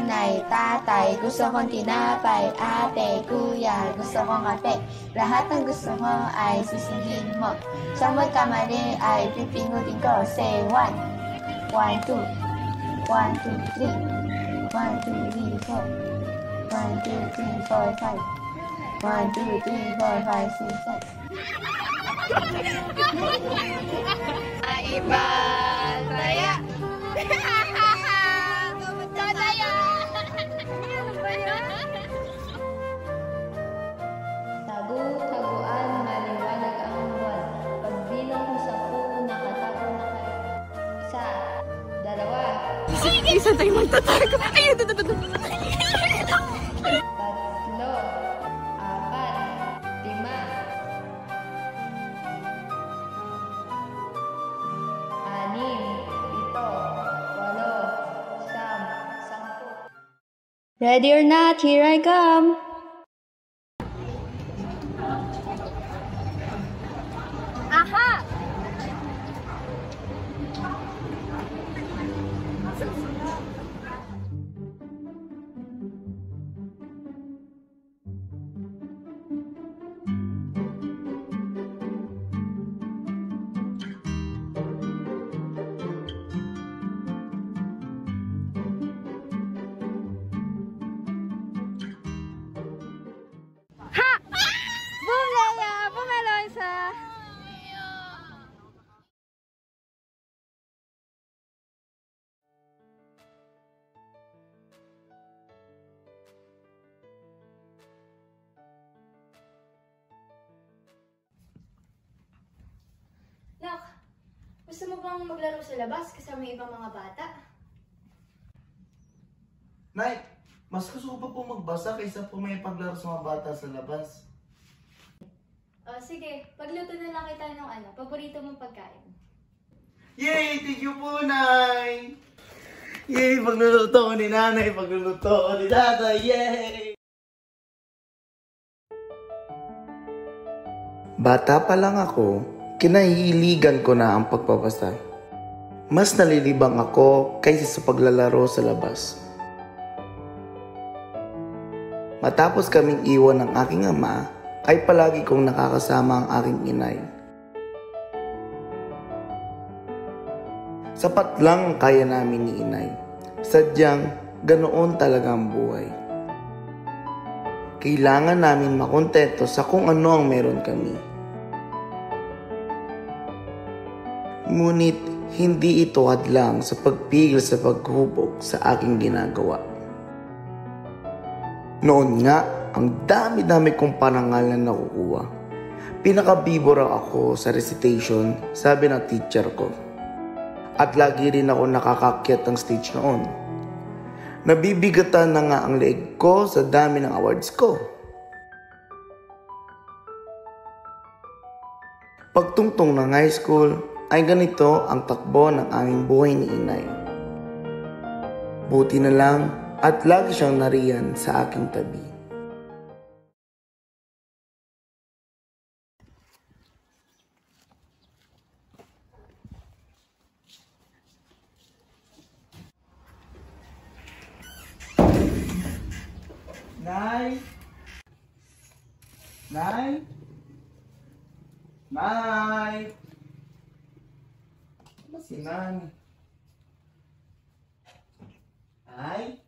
nanay, tatay, gusto kong tinapay, ate, kuya, gusto kong kape. Lahat ng gusto mo ay susundin mo. Sa magkamali ay pipingutin ko. Say 1, 1, 2, 1, 2, 3, 1, 2, 3, 4, 1, 2, 3, 4, 5, 1, 2, 3, 4, 5. 1, 2, 3, 4, 5, 6, 7. Ibasaya! Dadaya! Ano ba yan? Tagu-taguan, maliwanag ang buwan. Pagbilang mo sa puno, nakatago na kayo. 1, 2. Isa tayo magtatago. Ayun, Tatlo, 4, 5, 6, 7, 8, 9, 10. Ready or not, here I come! aha! Nak, gusto mo bang maglaro sa labas kasama yung ibang mga bata? Nay, mas gusto ko pa po magbasa kaysa po may paglaro sa mga bata sa labas. O sige, pagluto na lang kita ng paborito mong pagkain. Yay! Thank you po, Nay! Yay! Pagluluto ko ni Nanay, pagluluto ko ni Tatay, yay! Bata pa lang ako, kinahihiligan ko na ang pagbabasa. Mas nalilibang ako kaysa sa paglalaro sa labas. Matapos kaming iwan ng aking ama, ay palagi kong nakakasama ang aking inay. Sapat lang ang kaya namin ni inay. Sadyang ganoon talaga ang buhay. Kailangan namin makontento sa kung ano ang meron kami. Ngunit hindi ito hadlang sa pagpigil sa paghubog sa aking ginagawa. Noon nga, ang dami-dami kong parangal na nakukuha. Pinakabibora ako sa recitation, sabi ng teacher ko. At lagi rin ako nakakakyat ng stage noon. Nabibigatan na nga ang leeg ko sa dami ng awards ko. Pagtungtong ng high school, ay ganito ang takbo ng aming buhay ni inay. Buti na lang at lagi siyang nariyan sa aking tabi. Nay! Nay! Nay! Ano si Nan? Nay?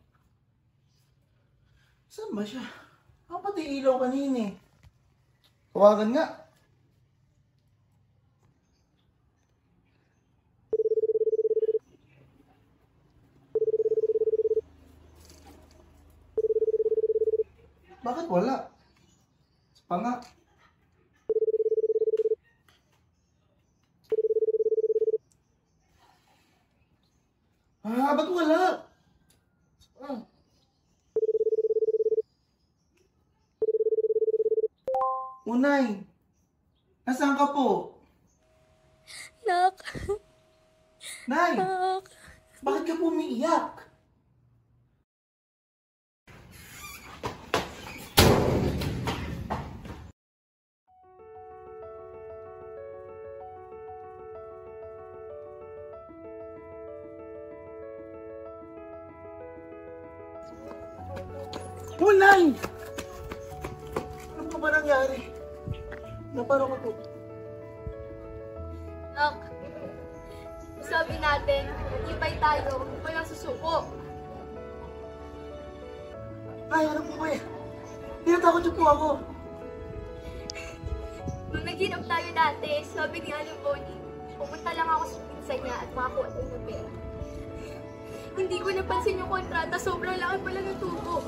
Saan ba siya? Pati ilaw kanina eh. Tawagan nga. Bakit wala? Pa nga. Ba't wala? Unay, nasaan ka po? Nak. Nay, Nak. bakit ka po umiiyak? Oh, Nay! Ano po ba nangyari? Naparo ko po. Nak, sabi natin, ibay tayo, walang susuko. Nay, ano po ba yan? Tinatakot niyo po ako. Nung naghinap tayo dati, sabi ni Aling Bonnie, pumunta lang ako sa pinsan niya at makakuha tayo ng pera. Hindi ko napansin yung kontrata, sobrang laki pala ng tubo.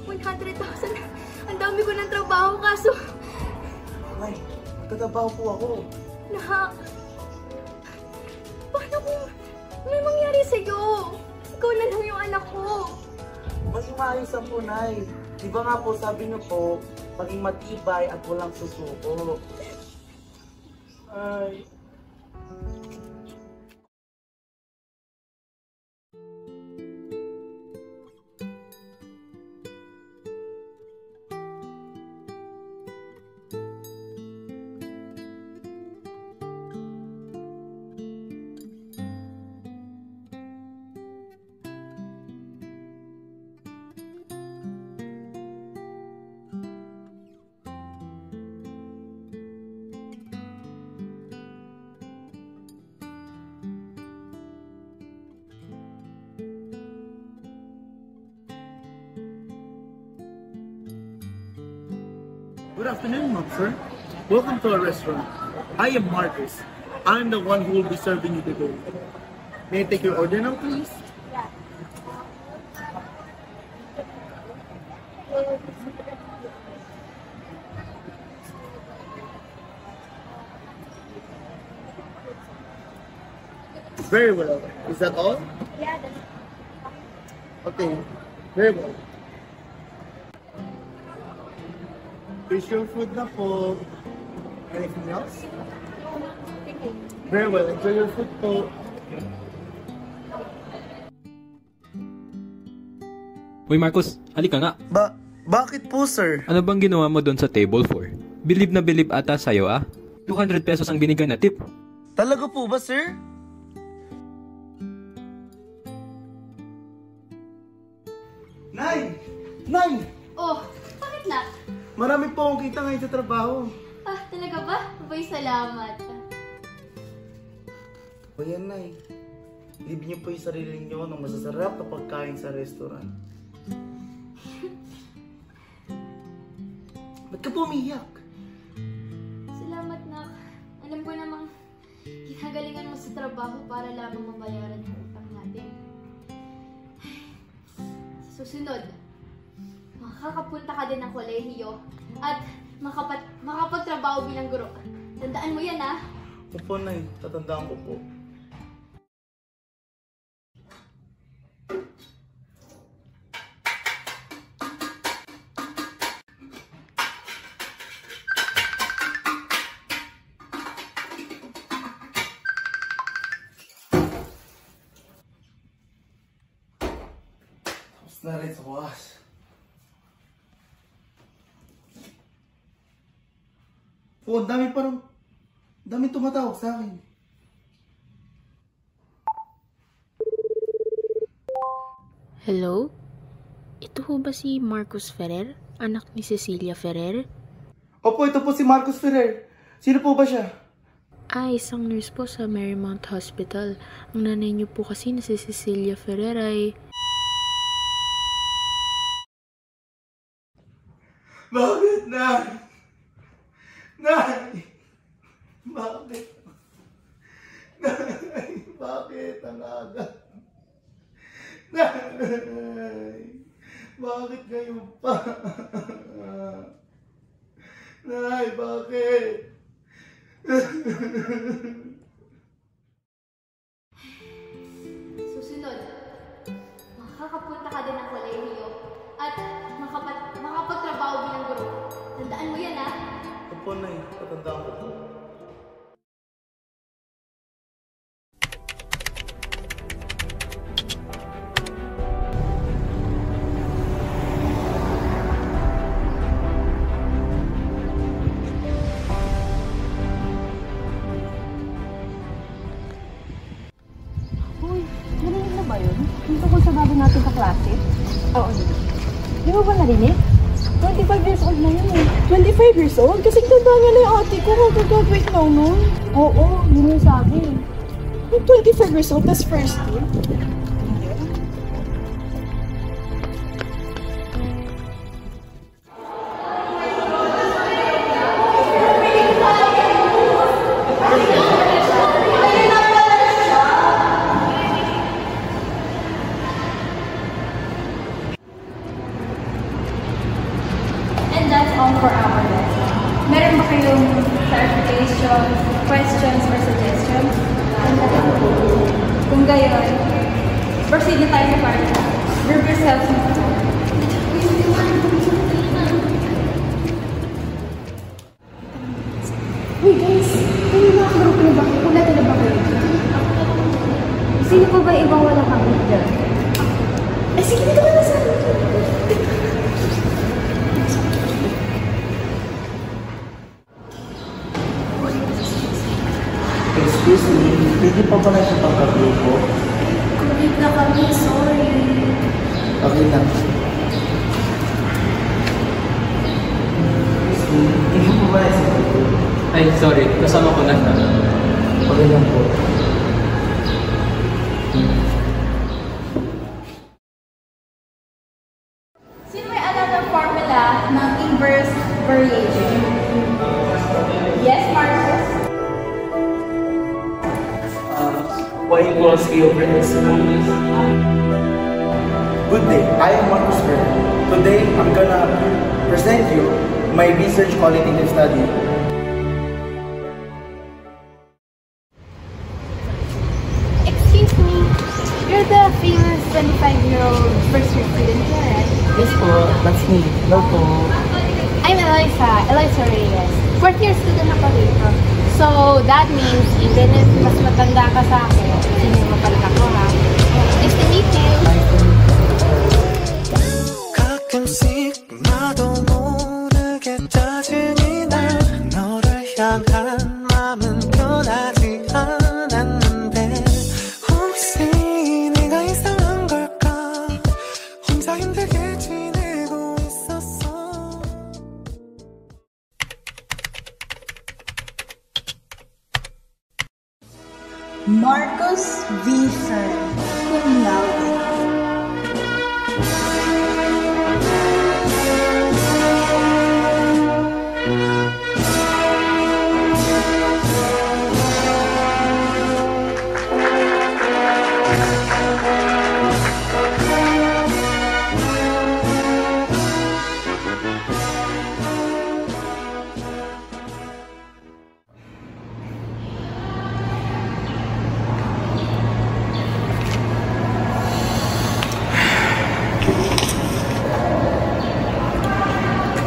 100,000. Ang dami ko ng trabaho, kaso... Nay, magtatrabaho po ako. Nak, paano kung may mangyari sa'yo? Ikaw na lang yung anak ko. Maging maayos ang po, Nay. Di ba nga po, sabi niyo po, maging matibay at walang susuko. Ay. Good afternoon, ma'am, sir. Welcome to our restaurant. I am Marcus. I'm the one who will be serving you today. May I take your order now, please? Very well. Is that all? Yeah, that's... Okay. Very well. Is your food na po? Anything else? Very well. Enjoy your food po. Uy Marcos, halika nga. Bakit po, sir? Ano bang ginawa mo doon sa table 4? Bilib na bilib ata sa'yo ah. 200 pesos ang binigay na tip. Talaga po ba, sir? Nay! Nay! Oh, bakit na? Marami po akong kita ngayon sa trabaho. Ah, talaga ba? Abay, salamat. O yan, Nay. Libre niyo po yung sarili niyo ng masasarap na pagkain sa restaurant. Ba't ka po umiyak? Salamat, Nak. Alam ko namang ginagalingan mo sa trabaho para lamang mabayaran ang utang natin. Sa susunod, makakapunta ka din ng kolehiyo at makapagtrabaho bilang guro. Tandaan mo yan, ha? Opo, Nay. Tatandaan ko po. Tapos na rin sa wakas. Oh, dami tumatawag sa akin. Hello? Ito ho ba si Marcos Ferrer? Anak ni Cecilia Ferrer? Opo, ito po si Marcos Ferrer. Sino po ba siya? Isang nurse po sa Marymount Hospital. Ang nanay niyo po kasi na si Cecilia Ferrer ay... Bakit, Nay? Nay! Bakit? Nay! Bakit ang aga? Nay! Bakit ngayon pa? Nay, bakit? Susunod, makakapunta ka din ng kolehiyo at makapagtrabaho bilang guro. Tandaan mo yan, ha? Opo, Nay. Tatandaan ko po. Uy, narinig na ba yun? Yung tungkol sa bago natin sa klase? Oo. Di mo ba narinig? 25 years old na yun eh. 25 years old? Kasi tanda nga na yung ate ko. Mag-graduate na nun. Oo, yun yung sabi. 25 years old, that's first year. And that's all for our lesson. Meron ba kayong clarifications, questions, or suggestions? Kung gayon, proceed na tayo sa part. Group yourselves na. Hey guys, ano yung mga group na ba? Wala na ba kayo? Sino po ba ibang walang kabit dyan? Ay, sige, dito ka na sa akin. Excuse me, pwede pa ba na siya pagkagrupo? Kulit na kami, sorry. Okay lang. Excuse me, hindi po ba na siya pagkagrupo? Ay, sorry. Kasama ko na siya. Okay lang po. Sino may alam ng formula ng inverse variation? Yes, Marcus? Y equals A over X. Good day, I am Marcus Fer. Today, I'm gonna present you my research qualitative study. Excuse me, you're the famous 25-year-old first-year student here, right? Yes po, that's me. Hello po. I'm Eliza Reyes. Fourth-year student ako dito. So, that means, even if mas matanda ka sa akin, hindi mo pala ako, ha? Nice to meet you! 가끔씩 나도 모르게 짜증이 나 너를 향한 마음은 변하지 않았는데 혹시 내가 이상한 걸까 혼자 힘들게 지내고 있었어 Marcus V. Fer, cum laude.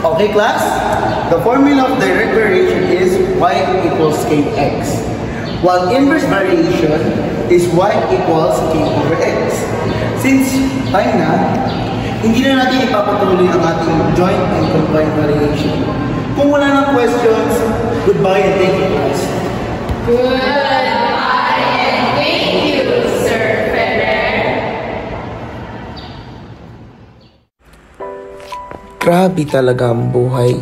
Okay, class? The formula of direct variation is y equals kx, while inverse variation is y equals k over x. Since time na, hindi na natin ipapatuloy ang ating joint and combined variation. Kung wala ng questions, goodbye and thank you, class. Goodbye and thank you, Sir Ferrer. Grabe talaga ang buhay.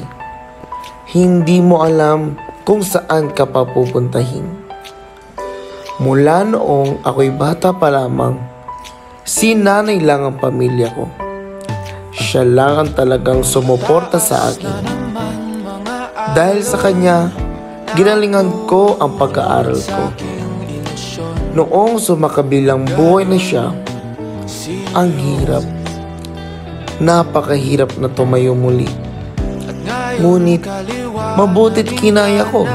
Hindi mo alam kung saan ka pa pupuntahin. Mula noong ako'y bata pa lamang, si nanay lang ang pamilya ko. Siya lang ang talagang sumuporta sa akin. Dahil sa kanya, ginalingan ko ang pag-aaral ko. Noong sumakabilang buhay na siya, ang hirap. Napakahirap na tumayo muli. Ngunit, mabuti't kinaya ko.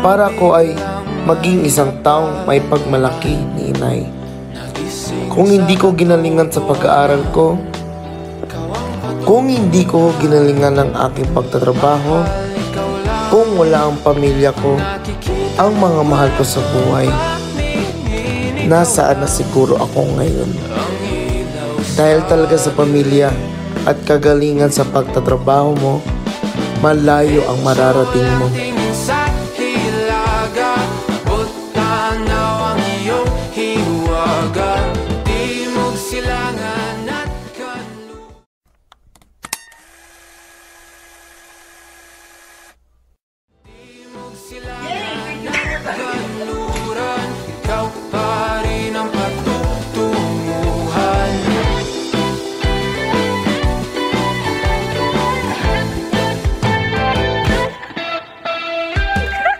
Para ko ay maging isang taong may pagmalaki ni inay. Kung hindi ko ginalingan sa pag-aaral ko, kung hindi ko ginalingan ang aking pagtatrabaho, kung wala ang pamilya ko, ang mga mahal ko sa buhay, nasaan na siguro ako ngayon? Dahil talaga sa pamilya at kagalingan sa pagtatrabaho mo, malayo ang mararating mo. Kanluran, ikaw pa rin ang patutunguhan.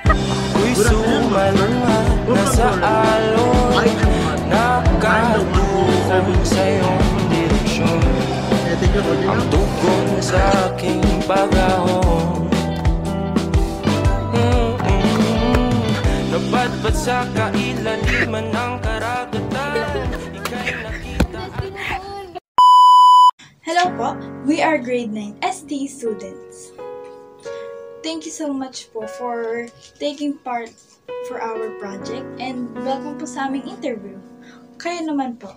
Ako'y sumalunga, nasa alon, nakatulong sa iyong direksyon. Ang tugon sa aking pag-ahon, napadpad sa kailaliman ng karagatan. Ika'y nakita. Hello po, we are grade 9 STE students. Thank you so much po for taking part for our project and welcome po sa aming interview. Kayo naman po,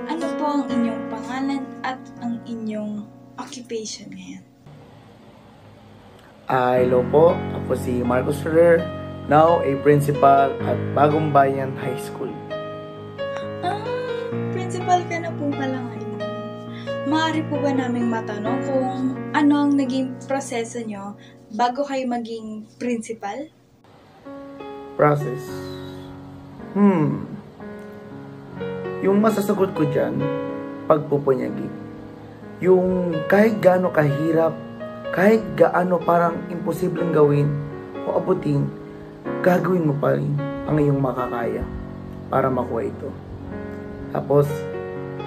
ano po ang inyong pangalan at ang inyong occupation ngayon? Hello po, ako si Marcos Ferrer, now a principal at Bagong Bayan High School. Principal ka na po pala ngayon. Maaari po ba naming matanong kung ano ang naging proseso nyo bago kayo maging principal? Process? Yung masasagot ko dyan, pagpupunyagi. Yung kahit gaano kahirap, kahit gaano parang imposibleng gawin o abutin, gagawin mo pa rin ang iyong makakaya para makuha ito. Tapos,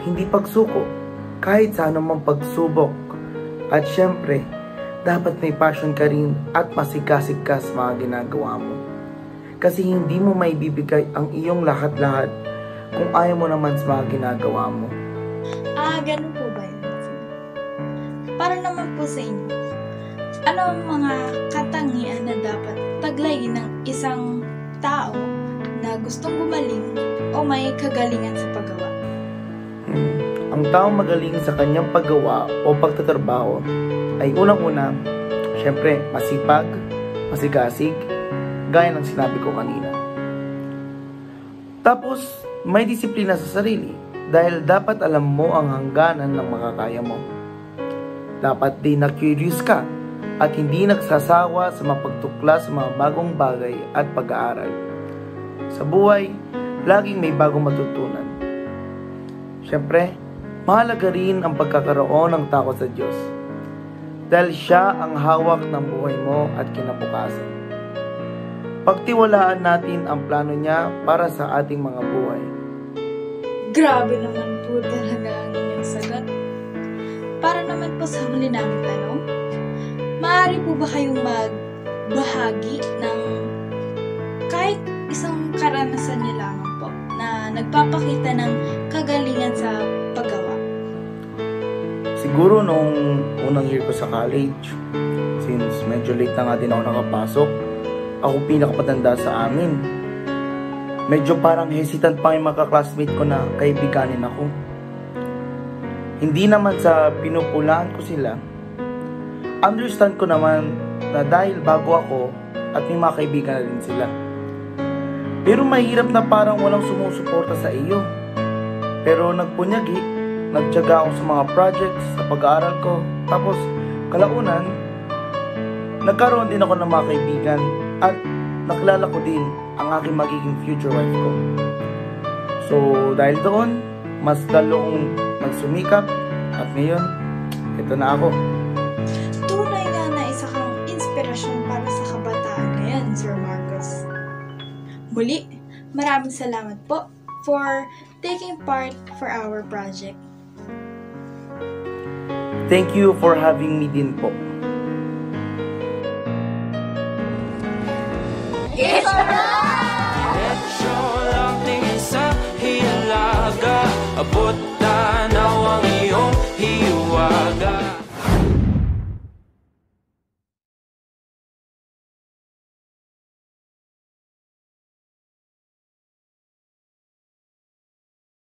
hindi pagsuko, kahit sa anumang pagsubok. At syempre, dapat may passion ka rin at masigasig ka sa mga ginagawa mo. Kasi hindi mo maibibigay ang iyong lahat-lahat kung ayaw mo naman sa mga ginagawa mo. Ganun po ba yun? Para naman po sa inyo, ano ang mga katangian na dapat taglayin ng isang tao na gustong gumaling o may kagalingan sa paggawa? Ang taong magaling sa kanyang paggawa o pagtatrabaho ay unang-una, syempre, masipag, masigasig, gaya ng sinabi ko kanina. Tapos, may disiplina sa sarili dahil dapat alam mo ang hangganan ng makakaya mo. Dapat din na curious ka at hindi nagsasawa sa mapagtukla sa mga bagong bagay at pag-aaral. Sa buhay, laging may bagong matutunan. Syempre, mahalaga rin ang pagkakaroon ng takot sa Diyos dahil siya ang hawak ng buhay mo at kinabukasan. Pagtiwalaan natin ang plano niya para sa ating mga buhay. Grabe naman po talaga ang inyong sagot. Para naman po sa huli naming tanong, maaari po ba kayong magbahagi ng kahit isang karanasan niyo lamang po na nagpapakita ng kagalingan sa paggawa? Siguro nung unang year ko sa college, since medyo late na nga din ako nakapasok, ako pinakapatanda sa amin. Medyo parang hesitant pa yung mga classmate ko na kaibiganin ako. Hindi naman sa pinupulaan ko sila. Understand ko naman na dahil bago ako at may mga kaibigan na din sila. Pero mahirap na parang walang sumusuporta sa iyo. Pero nagpunyagi, nagtiyaga ako sa mga projects, sa pag-aaral ko. Tapos kalaunan, nagkaroon din ako ng mga kaibigan at nakilala ko din ang aking magiging future wife ko. So dahil doon, mas lalong nagsumikap at ngayon, ito na ako. Tunay nga na isa kang inspirasyon para sa kabataan ngayon, Sir Marcos. Muli, maraming salamat po for taking part for our project. Thank you for having me din po. It's